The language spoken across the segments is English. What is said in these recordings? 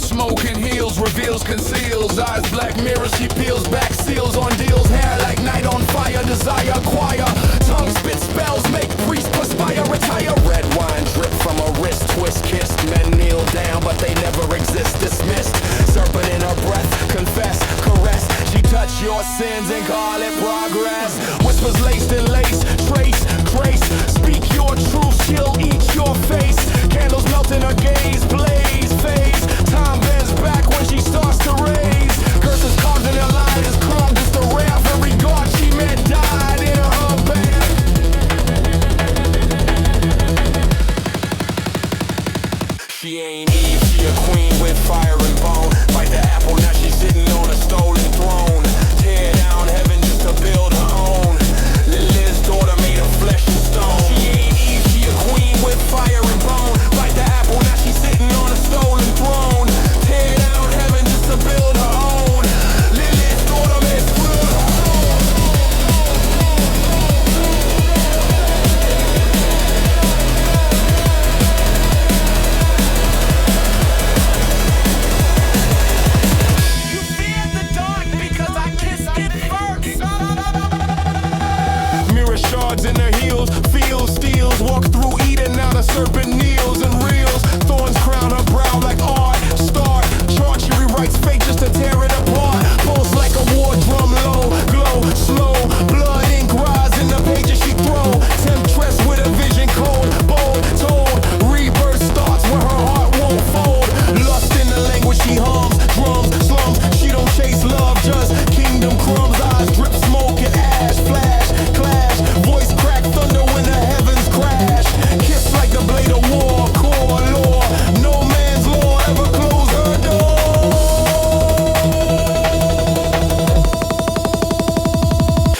smoke and heels, reveals, conceals. Eyes black mirrors, she peels back seals on deals. Hair like night on fire, desire choir. Tongue spit spells, make priests perspire, retire. Red wine drip from a wrist, twist kissed. Men kneel down, but they never exist, dismissed. Serpent in her breath, confess, caress. She touch your sins and call it progress. Whispers laced in lace, trace, grace. Speak your truth, she'll eat your face. Candles melt in her gaze, blaze, phase. Time bends back when she starts to raise. Curses carved in her line is crumbs, just a wrath. Every god she met died in her bed. She ain't Eve, she a queen with fire and bone. Bite the apple, now she's sitting on a stolen throne. Tear down heaven just to build her own. Lilith's daughter made of flesh and stone. She ain't Eve, she a queen with fire and bone. Bite the apple, now she's sitting on a stolen throne. Tear down heaven just to build her own. Lilith's daughter made of flesh and stone. You fear the dark because I kissed it first. Mirror shards in her heels, feels, steals. Walk through Eden, now the serpent kneels and reels. Thorns crown her brow like art. Start, chart, she rewrites fate just to tear it apart. Pulse like a war drum, low, glow, slow. Blood ink rise in the pages she throw. Temptress with a vision cold, bold, told. Rebirth starts where her heart won't fold. Lust in the language she hums, drums, slums. She don't chase love, just kingdom crumbs. Eyes drip smoke and ash, flash, clash. Voice crack thunder when the heavens crash. Kiss like the blade of war, core law. No man's law ever close her door.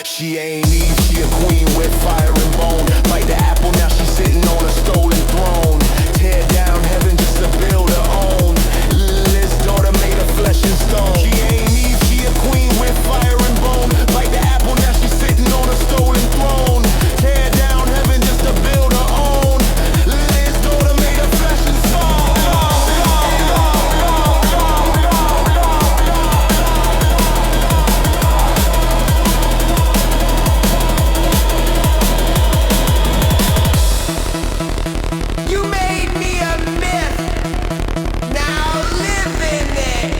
She ain't Eve, she a queen with fire and bone. Bite the apple, now she's sitting on a stolen throne. Tear down heaven just to build her own. Lilith's daughter made of flesh and stone. She ain't Eve, she a queen with fire and bone. Bite the apple, now she's sitting on a stolen throne. Tear down heaven just to build her own. Lilith's daughter made of flesh and stone. You made me a myth. Now live in it.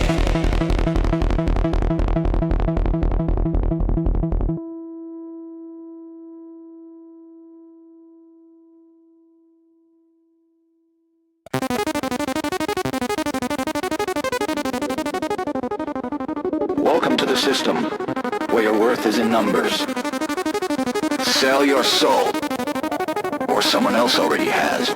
Welcome to the system, where your worth is in numbers. Sell your soul, or someone else already has.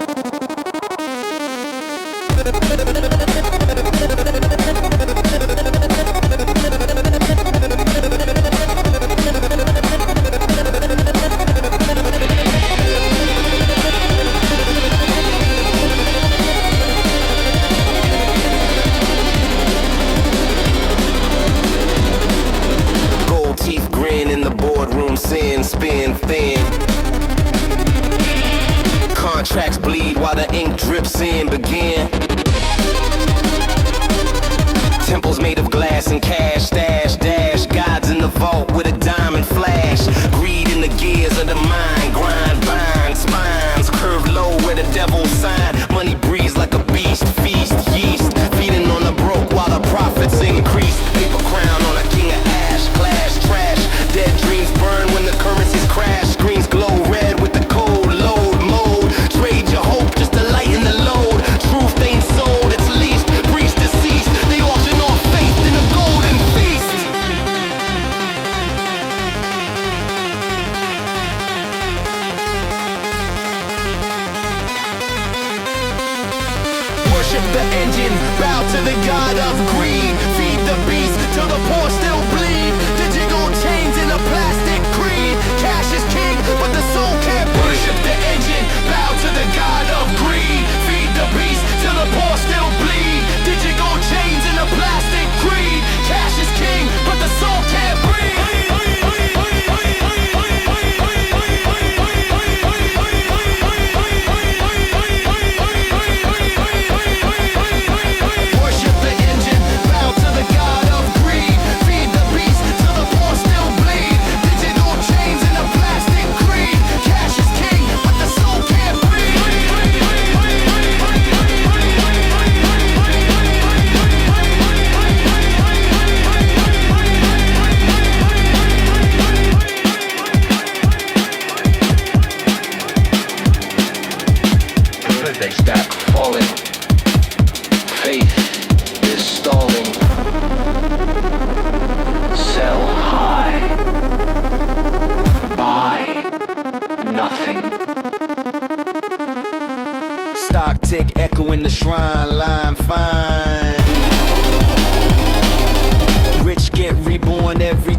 Gold teeth grin in the boardroom, sin, spin, thin. Contracts bleed while the ink drips in, begin. Temples made of glass and cash, stash, dash. Gods in the vault with a diamond flash. Greed in the gears of the mind, grind, bind, spines. Curved low where the devil sign. Money breathes like a beast, feast, yeast. Feeding on the broke while the profits increase. Paper crown on a king of ash, clash, trash. Dead dreams burn when the currencies crash. Screens glow red with the cold load mode. Trade your hope just to lighten the load. Truth ain't sold, it's leased. Priest deceased, they auction off faith in a golden feast.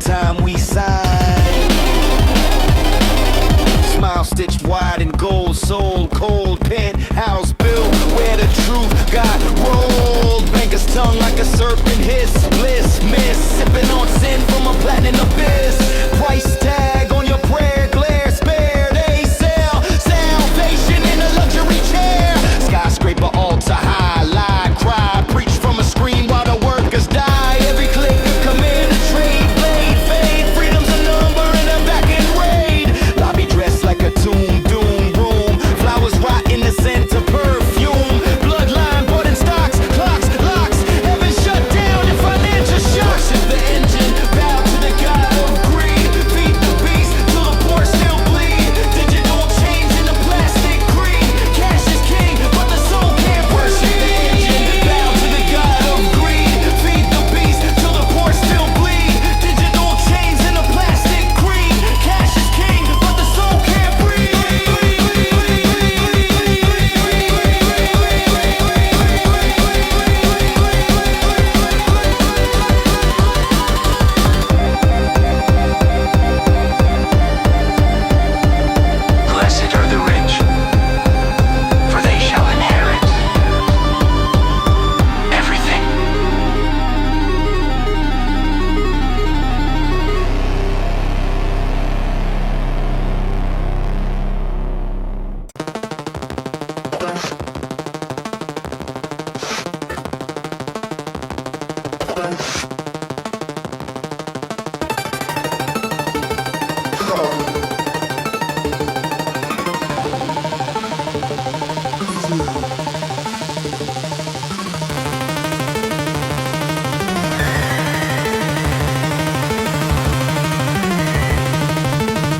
time we sign. Smile stitched wide in gold, soul cold, penthouse built where the truth got rolled. Banker's tongue like a serpent hiss, bliss, miss, sipping on sin from a platinum abyss. Price tag on your prayer, glare, spare, they sell salvation in a luxury chair. Skyscraper, altar high, lie, cry, preach from a screen while the workers die. Every click, command a trade, blade, fade, freedom's a number in a back end raid. Lobby dressed like a tomb, doom room, flowers rot in the scent of perfume. Bloodline, button stocks, clocks, locks, heaven shut down in financial shocks. Worship the engine, bow to the god of greed, feed the beast till the poor still bleed. Digital change in the plastic creed, cash is king, but the soul can't worship the engine, bow to the god of greed, feed the beast till the poor still bleed. Digital chains in the plastic creed, cash is king, but the soul can't breathe. Blessed are the rich, for they shall inherit everything.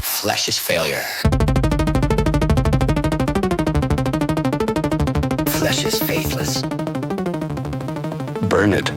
Flesh is failure. Flesh is faithless. Burn it.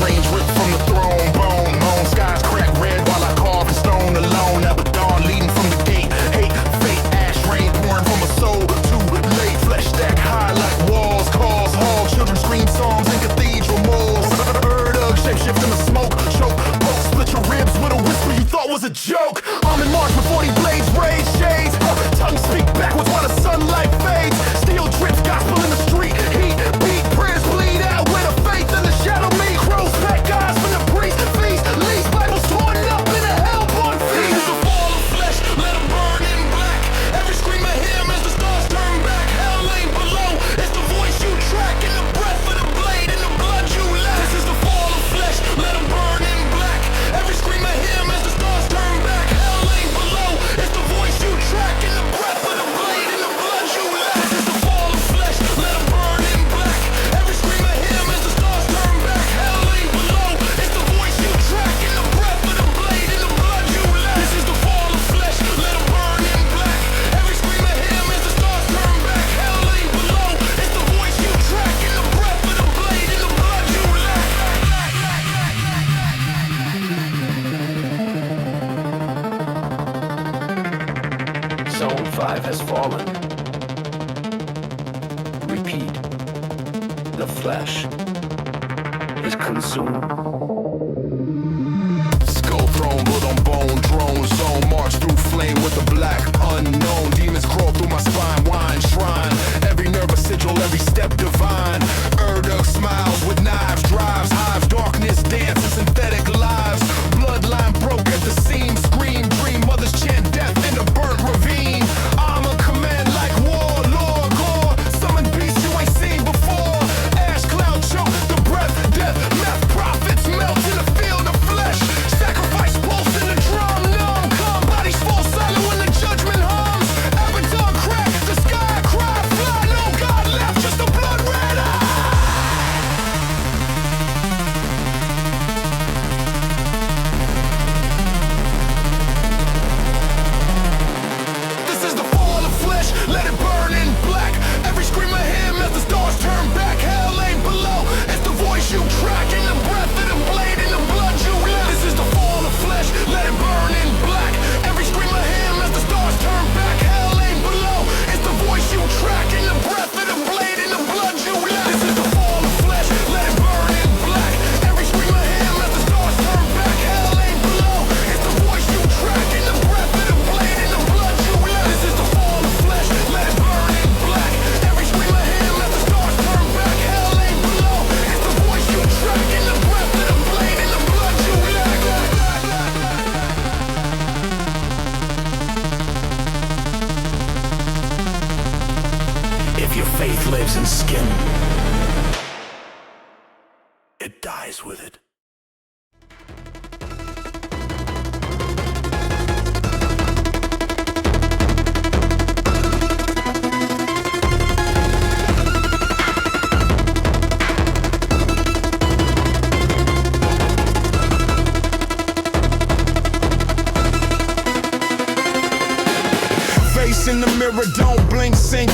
Range ripped from the throne, bone, skies crack red while I carve in stone alone. Abaddon leading from the gate, hate, fate, ash rain pouring from a soul too late. Flesh stack high like walls, calls, hall, children scream songs in cathedral malls. Erdug, shapeshift in the smoke, choke, poke, split your ribs with a whisper you thought was a joke. I'm in March with 40 blades, rage shades, tongue speak backwards while the sunlight fades. Steel drips, gospel in the street, heat, beat, prayers bleed out where the faith and the shadow meet. Crows, fat guys from the priest, feast, least Bibles torn up in a hellborn feast. It's the fall of flesh, let them burn in black. Every scream of him as the stars turn back. Hell ain't below, it's the voice you track, and the breath of the blade and the blood you lack. This is the fall of flesh, let them burn in black. Every scream of him as the stars turn back. Hell ain't below, it's the voice you track, and the breath of the blade and the blood you lack. This is the fall of flesh, let them burn in black. Every scream of him as the stars turn back. Hell ain't below, it's the voice you track, and the breath of the blade and the blood you lack. This is the fall of flesh, let them burn in black. Every scream of him as the stars turn back. Hell ain't below, it's the voice you track, and the breath of the blade and the blood you lack. Zone 5 has fallen. Repeat. The flesh is consumed. Skull throne, blood on bone, drone zone, march through flame with the black unknown. Demons crawl through my spine, wine shrine. Every nerve a sigil, every step divine. Erdug smiles with knives, drives, hives, darkness, dance and synthetic lives. Bloodline broke at the seam, scream, dream, mothers chant death in the burnt ravine. Armor command like war, lord, gore. Summon beasts you ain't seen before. Ash cloud choke, the breath, death, meth, prophets melt in the field of flesh. Sacrifice pulse in the drum, numb, calm bodies fall silent when the judgment hums. Abaddon crack, the sky cry, fly, no God left, just the blood If your faith lives in skin, it dies with it. In the mirror, don't blink, think.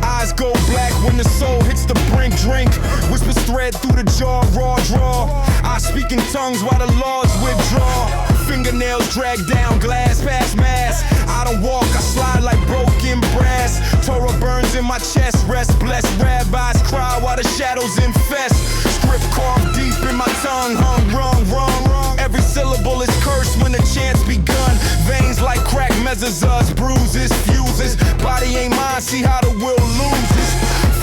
Eyes go black when the soul hits the brink. Drink, whispers thread through the jaw, raw draw. I speak in tongues while the laws withdraw. Fingernails drag down glass past mass. I don't walk, I slide like broken brass. Torah burns in my chest, rest blessed. Rabbis cry while the shadows infest. Script carved deep in my tongue, hung wrong. Every syllable is cursed when the chant's begun. Veins like crack measures us, bruises, fuses. Body ain't mine, see how the will loses.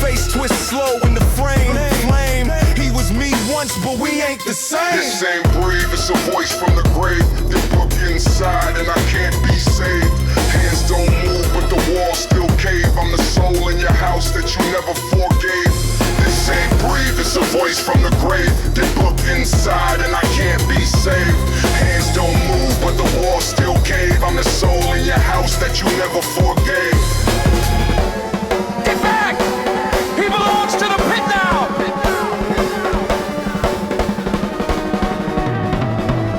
Face twist slow in the frame, flame. He was me once, but we ain't the same. This same breathe, it's a voice from the grave. The book inside and I can't be saved. Hands don't move, but the walls still cave. I'm the soul in your house that you never forgave. This same breathe, it's a voice from the grave. The book inside and I can't be saved. Hands don't move, but the walls still cave. I'm the soul in your house that you never forgave. Get back! He belongs to the pit now!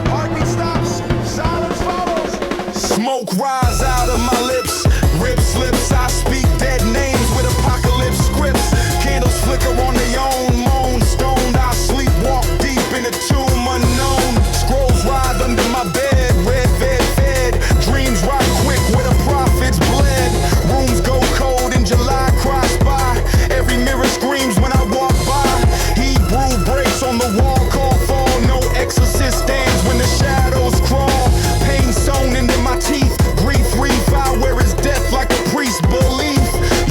Heartbeat stops, silence follows. Smoke rise out of my lips, rip slips. I speak dead names with apocalypse scripts. Candles flicker on their own, moan stoned. I sleepwalk deep in the tomb unknown. Scrolls ride under my bed, red fed. Dreams ride quick where the prophets bled. Rooms go cold in July, cries by. Every mirror screams when I walk by. Hebrew breaks on the wall, call fall. No exorcist stands when the shadows crawl. Pain sewn into my teeth, grief refi. Where is death like a priest belief?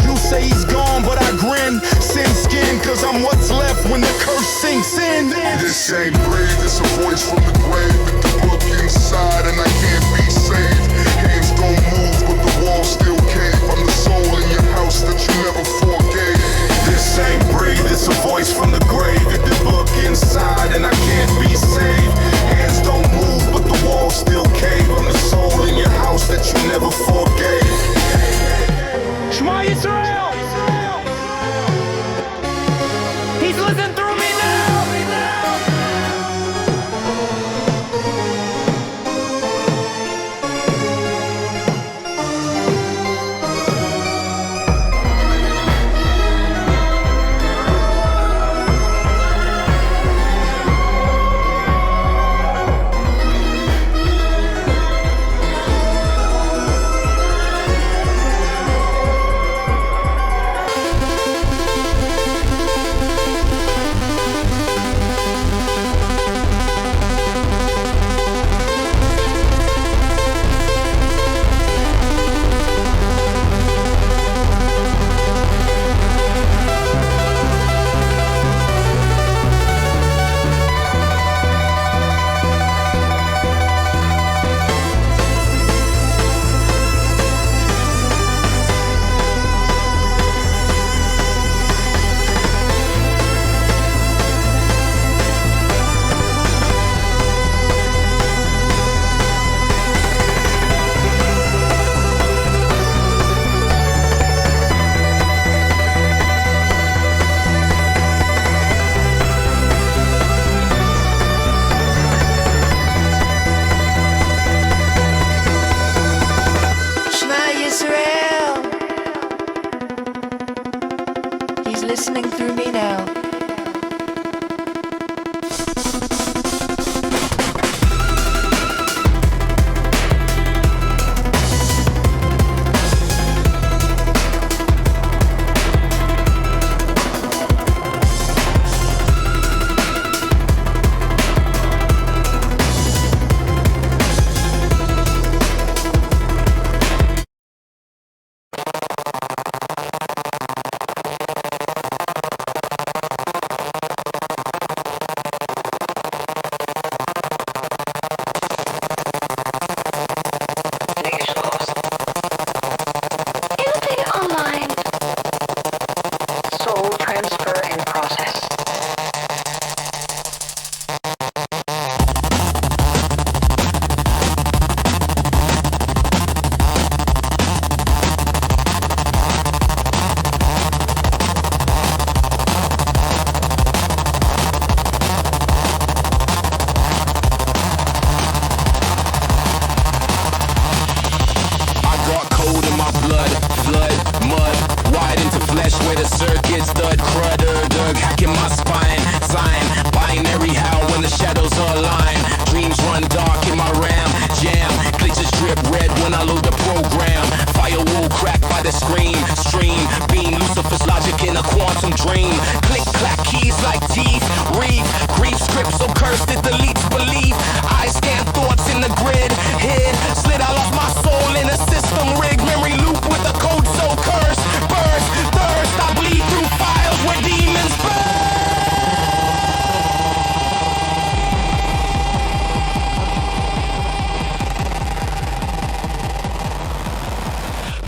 You say he's gone, but I grin. Sin skin, cause I'm what's left when the curse sinks in. This same breathe, it's a voice from the grave. With the book inside and I can't be saved. Hands don't move, but the walls still cave. I'm the soul in your house that you never forgave. This same breathe, it's a voice from the grave. With the book inside and I can't be saved. Hands don't move, but the walls still cave. I'm the soul in your house that you never forgave. Shema Yisrael! He's listening through me now! listening through me now.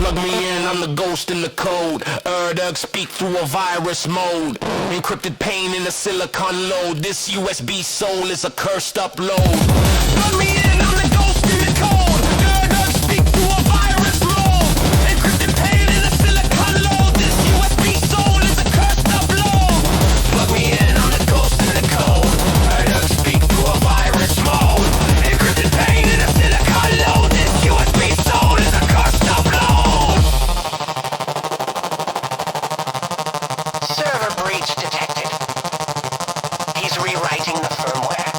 Plug me in, I'm the ghost in the code. Erdug speak through a virus mode. Encrypted pain in a silicon load. This USB soul is a cursed upload. Plug me in, I'm the ghost in the code. Erdug speak through a virus mode. Encrypted pain in a silicon load. This USB soul is a cursed upload. Plug me in, I'm the ghost in the code. Erdug speak through a virus mode. Encrypted pain in a silicon load. This USB soul is a cursed upload. Server breach detected. He's rewriting the firmware.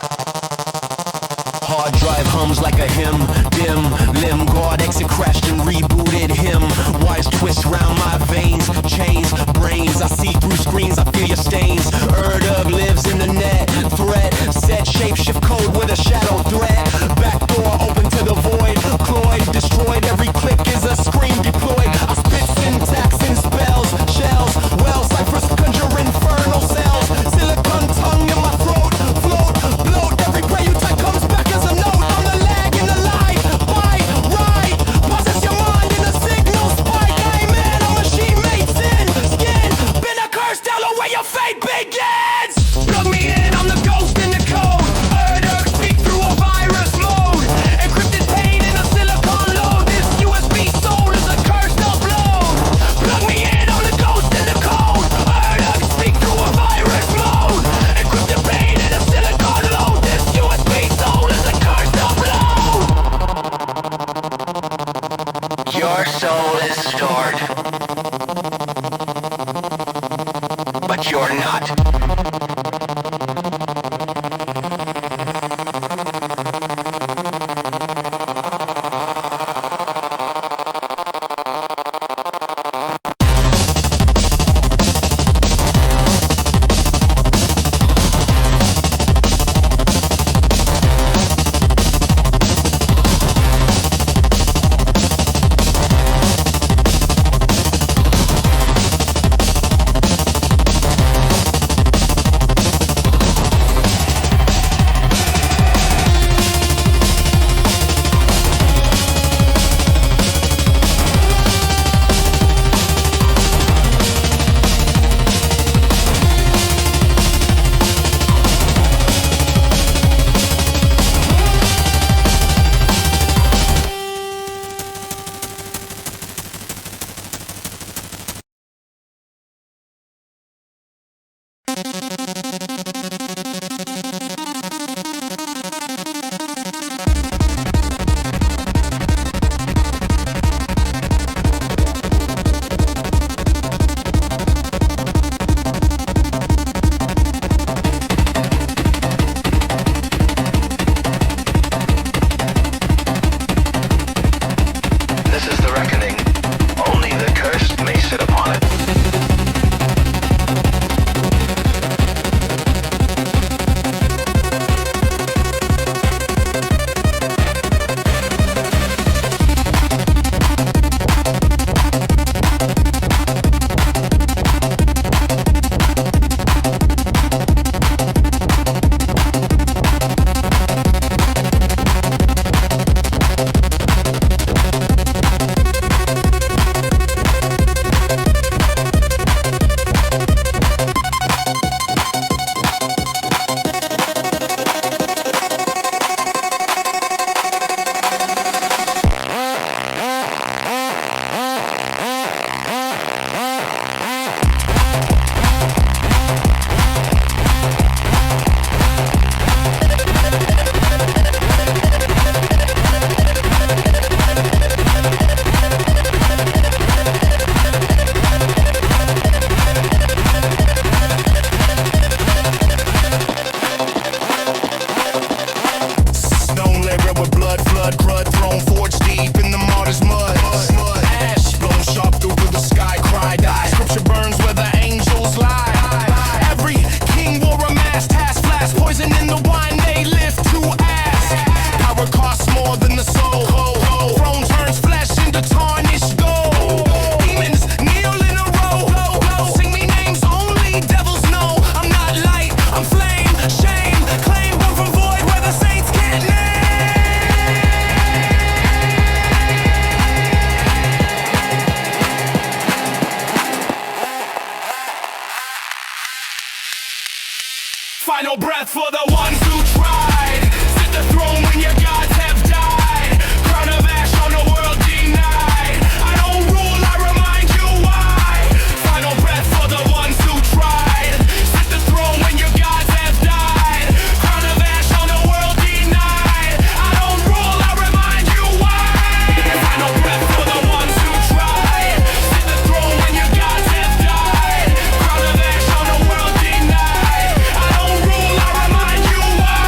Hard drive hums like a hymn, dim, limb guard exit crashed and rebooted him. Wires twist round my veins, chains, brains. I see through screens, I feel your stains. Erdug lives in the net, threat, set shape shift code with a shadow threat. Back door open to the void, Cloyd destroyed. Every click is a screen deployed. I spit syntax in spells, shells, wells, ciphers conjure infernal cells. Silicon tongue in my throat, float, bloat. Every prayer you type comes back as a note. On the lag in the light, bite, right. Possess your mind in a signal spike. Amen, a machine made sin, skin. Been a curse, tell her where your fate begins. Plug me in, I'm the ghost in the code. Erdug speak through a virus mode. Encrypted pain in a silicon load. This USB soul is a cursed upload. Plug me in, I'm the ghost in the code. Erdug speak through a virus mode. Encrypted pain in a silicon load. This USB soul is a cursed upload. Your soul is stored. But you're not. Final breath for the ones who tried. Sit the throne when your gods have died. Crown of ash on the world denied. I don't rule, I remind you why. Final breath for the ones who tried. Sit the throne when your gods have died. Crown of ash on the world denied. I don't rule, I remind you why. Final breath for the ones who tried. Sit the throne when your gods have died. Crown of ash on the world denied. I don't rule, I remind you why.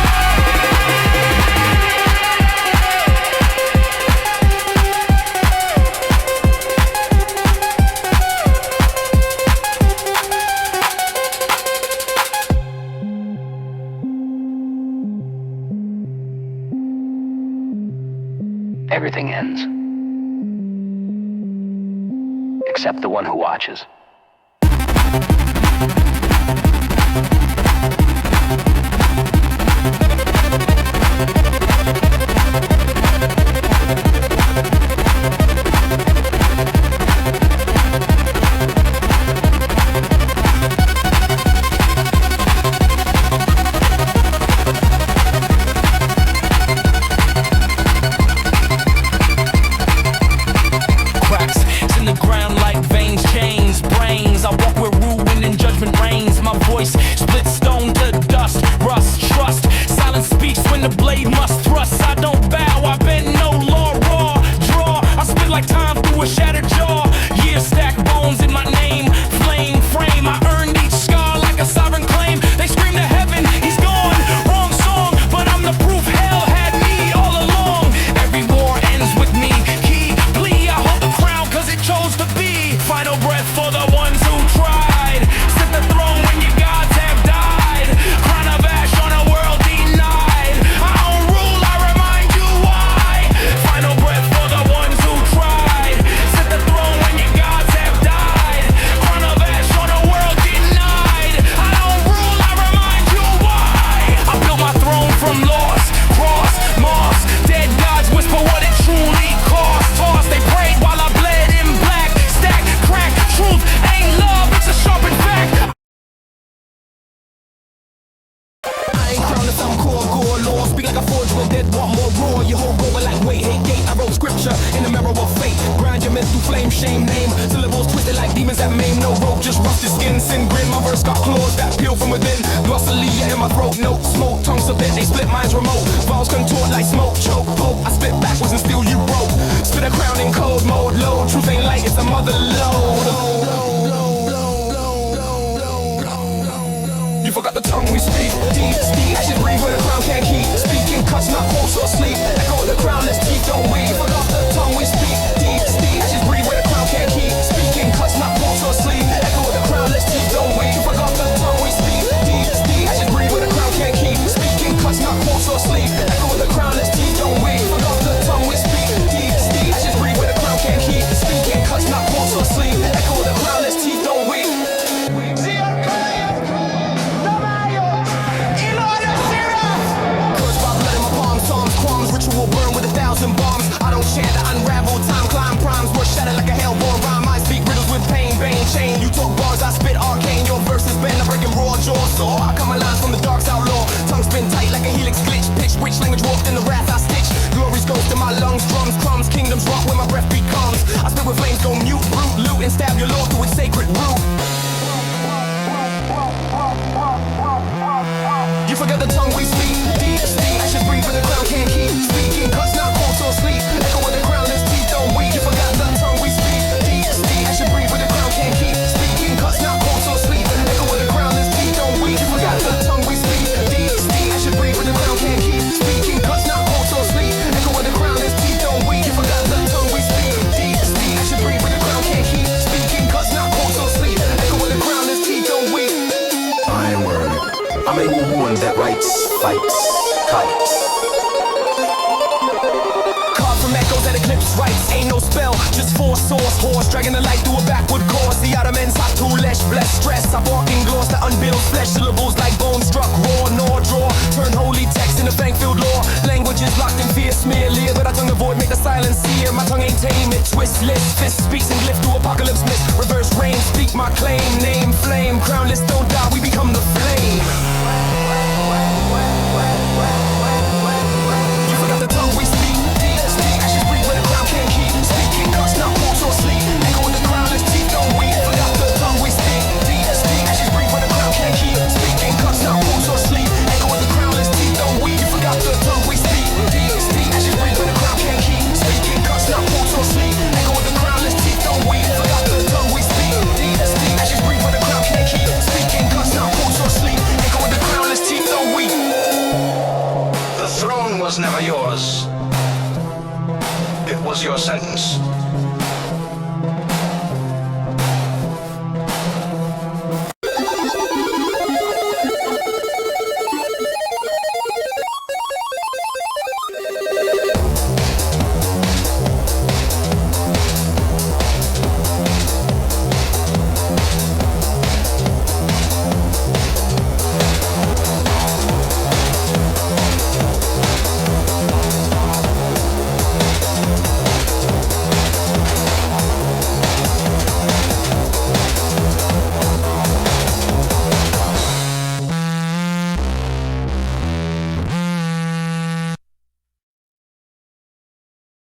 Everything ends. Except the one who watches. Cracks in the ground like veins, chains, brains. I walk where ruin and judgment reigns. My voice splits stone to dust, rust, trust. Silent speaks when the blade must thrust. I don't bow, I bend no law, raw, draw. I spit like time through a shattered jaw. Years stack bones in my name, flame, frame. I earned each scar like a sovereign claim. They scream to heaven, he's gone. Wrong song, but I'm the proof hell had me all along. Every war ends with me. Key, plea, I hold the crown cause it chose to be. Final breath for the ones who tried. Sit the throne when your gods have died. Crown of ash on a world denied. I don't rule, I remind you why. Final breath for the ones who tried. Sit the throne when your gods have died. Crown of ash on a world denied. I don't rule, I remind you why. I built my throne from loss, cross, moss. Dead gods whisper what it truly cost. Toss, they prayed while I bled in black. Stack, crack, truth ain't love, it's a sharpened fact. I ain't crowned to some core gore law. Speak like a forge when dead want more raw. Your whole goal like wait, hate gate. I wrote scripture in the mirror of fate. Grind your mental flame, shame name. Syllables twisted like demons that maim. No rope, just rusted skin, sin grin. My verse got claws that peel from within. Glossalia in my throat, no smoke. Tongues so bent, they split minds remote. Vowels contort like smoke, choke, poke. I spit backwards and still you broke. Spit a crown in cold mode, low. Truth ain't light, it's a mother load. You forgot the tongue we speak. Deep, speak, I should breathe where the crown can't keep. Speaking cuts, not false or sleep. Echo the crownless teeth, don't we? Forgot the tongue we speak. Deep, speak, I should breathe where the crown can't keep. Speaking cuts, not false or sleep. Echo the crownless teeth, don't we? You forgot the tongue we speak. Deep, speak, I should breathe where the crown can't keep. Speaking cuts, not false or sleep. Echo the crownless teeth, don't we? Forgot the tongue we speak. Deep, speak, I should breathe where the crown can't keep. Speaking cuts, not false or sleep. Echo the crownless teeth, don't we? Cursed by blood in my palms, psalms, crumbs, ritual burn with 1,000 bombs. I don't share the unravel, time climb primes, words shattered like a hellborn rhyme. I speak riddles with pain, bane, chain. You talk bars, I spit arcane. Your verses bend, I break 'em raw jaw. So I come my lines from the dark's outlaw. Tongue spin tight like a helix glitch. Pitch, which language walked in the wrath I stitch. Glories goes to my lungs, drums, crumbs, kingdoms rock when my breath becomes. I spit with flames, go mute, brute, loot, and stab your lord to its sacred root. You forget the tongue we speak. Deep, speak, I should breathe, but the crown can't keep. Speaking cuts, not false or sleep. Echo with the crownless teeth, don't we? You forgot the tongue we speak. Deep, speak, I should breathe, but the crown can't keep. Speaking cuts, not false or sleep. Echo with the crownless teeth, don't we? You forgot the tongue we speak. Deep, speak, I should breathe, but the crown can't keep. Speaking cuts, not false or sleep. Echo with the crownless teeth, don't we? You forgot the tongue we speak. Deep, speak, I should breathe, but the crown can't keep. Speaking cuts, not false or sleep. Echo with the crownless teeth, don't we? I'm a woman that writes, fights, kites. Carved from echoes that eclipse rights. Ain't no spell, just force source. Horse dragging the light through a backward course. The outer men's hot to lesh, bless stress. I walk in gloss that unbuilt flesh. Syllables like bones struck raw, nor draw. Turn holy text into thank-filled law. Languages locked in fear, smear leer. But I tongue the void, make the silence sear. My tongue ain't tame, it twists, list. Fist speaks and lift through apocalypse mist. Reverse rain, speak my claim.